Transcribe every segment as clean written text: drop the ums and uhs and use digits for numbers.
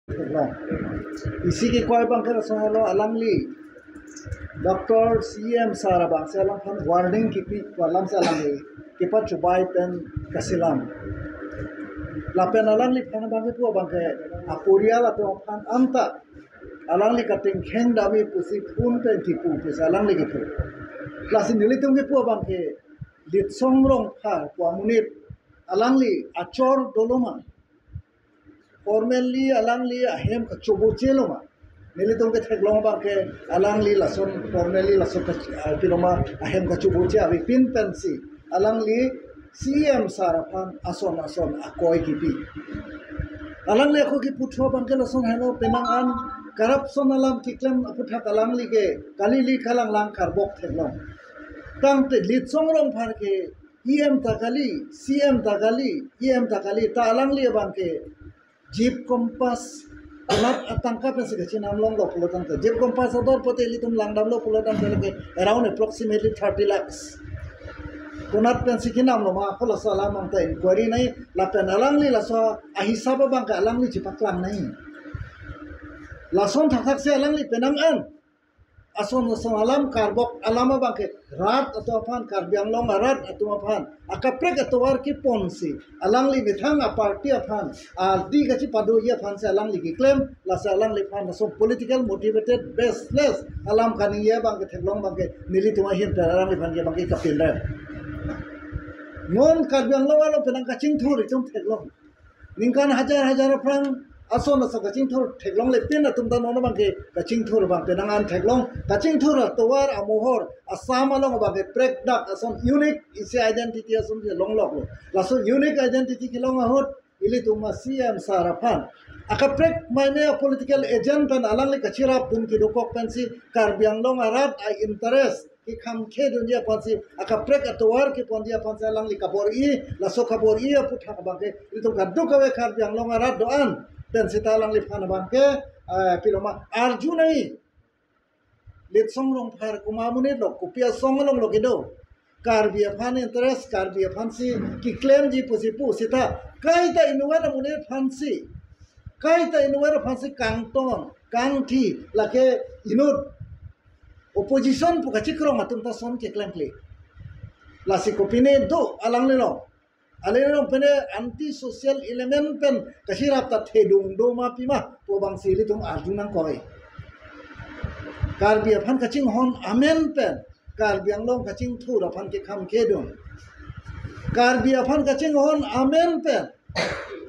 long. Isi ki koi bang kera so hello alangli Dr. CM Sarabang selang pan warning kipi walam selangi kipa cubai pen kasilam. Lapen alangli pan bang pu bang ke apuria la pe pan anta alangli kating kheng dami pusi pun pen tipu pus alangli kipu. Klasin nili tung kipu bang ke lit songrong pa kwa munit alangli achor doloma. Formally alangli ahem kacubu celoma. Nili tong ke long bang ke alangli lason formally lason piloma ahem kacubu ce awi pin pensi alangli CM Sarapan ason akoi kipi. Alangli aku ki putho bang ke lason hello penangan corruption alam kiklem aputha alangli ke kalili kalang lang karbok theglong. Tang te lit songrong phar ke EM takali CM takali EM takali ta alangli bang ke Jeep Compass Kunat atangka pensi kecil namlong lo pulau tangka Jeep Compass ador pote litum langdam lo pulau tangka lagi around approximately 30 lakhs. Kunat pensi kinam lo ma aku laso alam angta inquiry nai lapen alangli laso ahisab bang ka alangli cipak lang nai. Lason thak se alangli penangan ason alam karbok alama bang ke rat atau apaan karbiang long rat atau apaan akaprek atau war ki ponsi alangli mithang a party apaan di gachi padu ya apaan se alangli ki claim la se alangli apaan so political motivated baseless alam kaniya bang ke thlong bang ke nili tuma hin alangli apaan ke bang ke kapil ra non karbiang long alo penang kaching thur itum thlong ningkan hajar apaan ason asa kaching thur thlong le pin atum ta non bang ke kaching thur bang penangan thlong kaching thur towar amohor asam along bang ke prek dak ason unique isi identity ason je long lok lo laso unique identity ki long ahot ili tuma CM Sarapan aka prek maine political agent pan alang le kachira pun ki dokok pensi karbiang long arat I interest ki kham khe dunia pansi aka prek atowar ki pondia pansi alang li kabor I laso kabor I aputha bang ke itu kaddu kawe karbiang long arat doan dan sitalang lipana bangke piloma arjunai lit songrong phar kumamune lo kupia songlong lo kido karbia phan interest karbia phansi ki claim ji pusipu sita kaita inuwara mune phansi kaita inuwara phansi kangton kangthi lake inut opposition pukachikrong atum ta son ke claim kle lasi kopine do alang le lo alero pene anti social element pen kasirap ta thedung do ma pima po bang sili tum arjunang koi karbia phan kaching hon amen pen karbiang long kaching thura phan ke kham kedun karbia phan kaching hon amen pen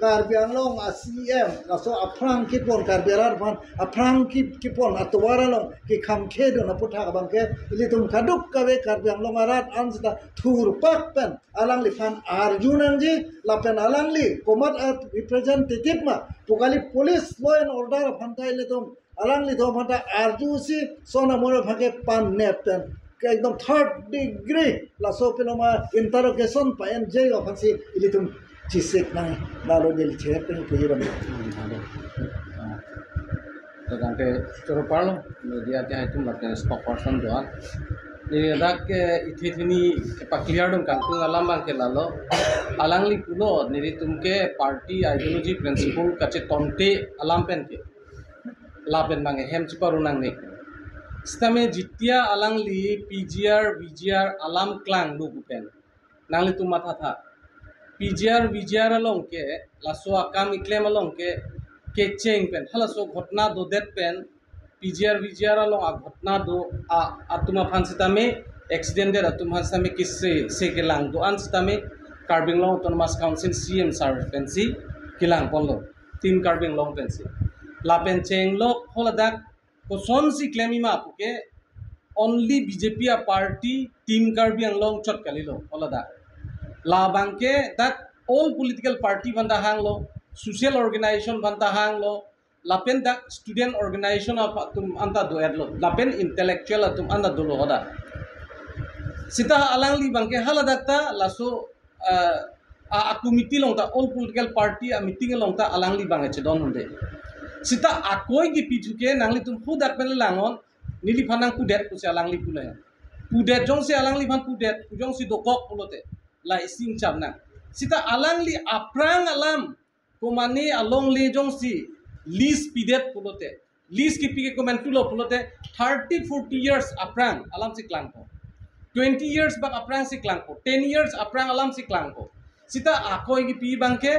karbiang long ACM laso aprang ki pon karbiarar phan aprang ki pon atwara long ki kham kedun aputha bang ke litum kaduk kawe karbiang long arat ansta thur pak pen alang li phan arjunan ji lapen alang li komat representative ma pokali police law and order phan tai litum alang li thom hata arju si sona moro phake pan net pen ekdom third degree laso peloma interrogation pa en jail offensi litum chisek nang lalo del cher pen pujiram तो कांटे चोर पालो मीडिया के हाइटुम लाते स्पोकपर्सन दोआन ये दाक के इथिथिनी पक्लियर डम कांतु अलाम बांके लालो अलांगली पुलो निरी तुमके पार्टी आइडियोलॉजी प्रिंसिपल कचे तोंटे अलाम पेन के लापेन बांगे हेम चिपारु नांगने स्तामे जितिया अलांगली पीजीआर वीजीआर अलाम क्लांग लुगुपेन नांगली तुम माथा था पीजीआर वीजीआर अलों के लासो आकाम इक्लेम अलों के चेंग पेन हला सो घटना दो डेट पेन पीजीआर वीजीआर अलों आ घटना दो आतुमा फांसिता में एक्सीडेंट दे आतुमा फांसिता में किससे से के लांग दो अंसिता में कार्बिंग law autonomous council CM service Pence Keylong polo team कार्बिंग लॉ पेंसी लापेन चेंग लो होला दाक को सोन सी क्लेमी मा पुके ओनली बीजेपी आ पार्टी टीम कार्बिंग लॉ चट कली लो होला दाक ला बांके दैट ऑल पॉलिटिकल पार्टी बंदा हांग लो social organization banta hang lo lapen dak student organization of tum anta do edlo lapen intellectual tum anda do lo hoda sita alang li bangke hala dakta laso a committee long ta all political party a meeting long ta alang li bange chedon hunde sita akoi gi pijuke nangli tum hu dak pen langon nili phanang ku det ku se alang li pule pu det jong se alang li phan pu det jong si do kok pulote la ising chapna sita alang li aprang alam kumani along le jong si lease pidet pulote lease ki pike komentulo pulote 30-40 years aprang alam si klangko 20 years bak aprang si klangko 10 years aprang alam si klangko sita akoi ki pi bangke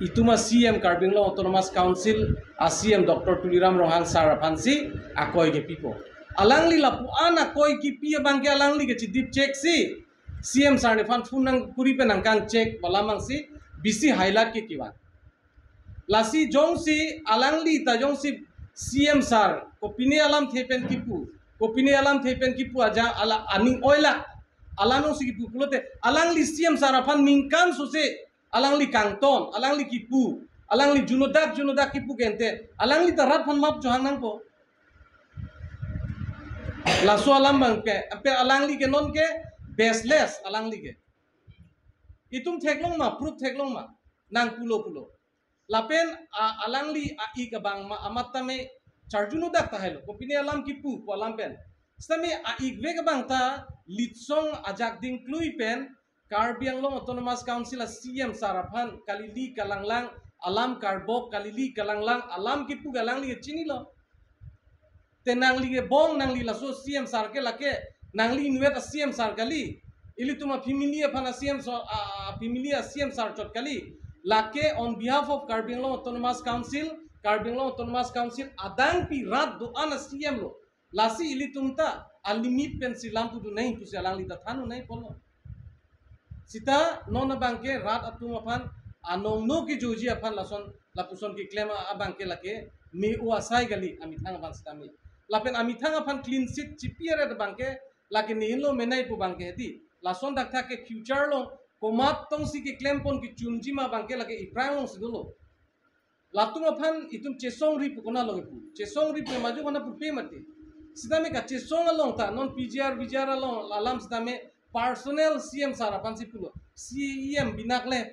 ituma CM Karbinglong Autonomous Council CM Dr. Tuliram Rohan Sarapansi akoi ke pipo alangli lapuan akoi ki pi bangke alangli ke chidip check si CM Sarnifan funang kuri pe nangkang check balamang si bisi highlight ke kiwan lasi jong si alangli ta jong si CM Sar kopini alam thepen kipu aja ala aning oila alano si kipu pulote alangli CM Sarafan mingkan sose alangli kangton alangli kipu alangli junodak kipu gente alangli tarat pan map johang nang po laso alam bangke ape alangli ke non ke baseless alangli ke itum theklong ma proof theklong ma nang pulo lapen alangli ai ka bang ma amatame charjuno dak tahelo kopini alam kipu ko alam pen stami ai ve ka bang ta litsong ajak ding klui pen Karbi Anglong Autonomous Council CM Saraphan kalili kalanglang alam karbok kalili kalanglang alam kipu galangli chini lo tenangli ke bong nangli la so CM Sar ke lake nangli inwet CM Sar kali ili tuma familia phana CM familia CM Sar chot kali lake on behalf of Karbi Anglong Autonomous Council adang pi rat do ana CM lo lasi ili tumta alimit pensilam tu nahi tu se alangli ta thanu nahi polo sita nona bangke rat atum aphan anong no ki joji aphan lason lapuson ki claim abangke lake me u asai gali amithang aphan stami lapen amithang aphan clean sheet chipiere de bangke lake ni lo menai pu bangke heti lason dakta ke future lo komat tong si ki claim pon ki chunji ma bangke lake iprang sidolo latung aphan itum chesong ri pu kona lo pu chesong ri pe maju kona pu pe mati sita me ka chesong along ta non PGR along alam sita me personal CM Sarapan si pulo CM binakle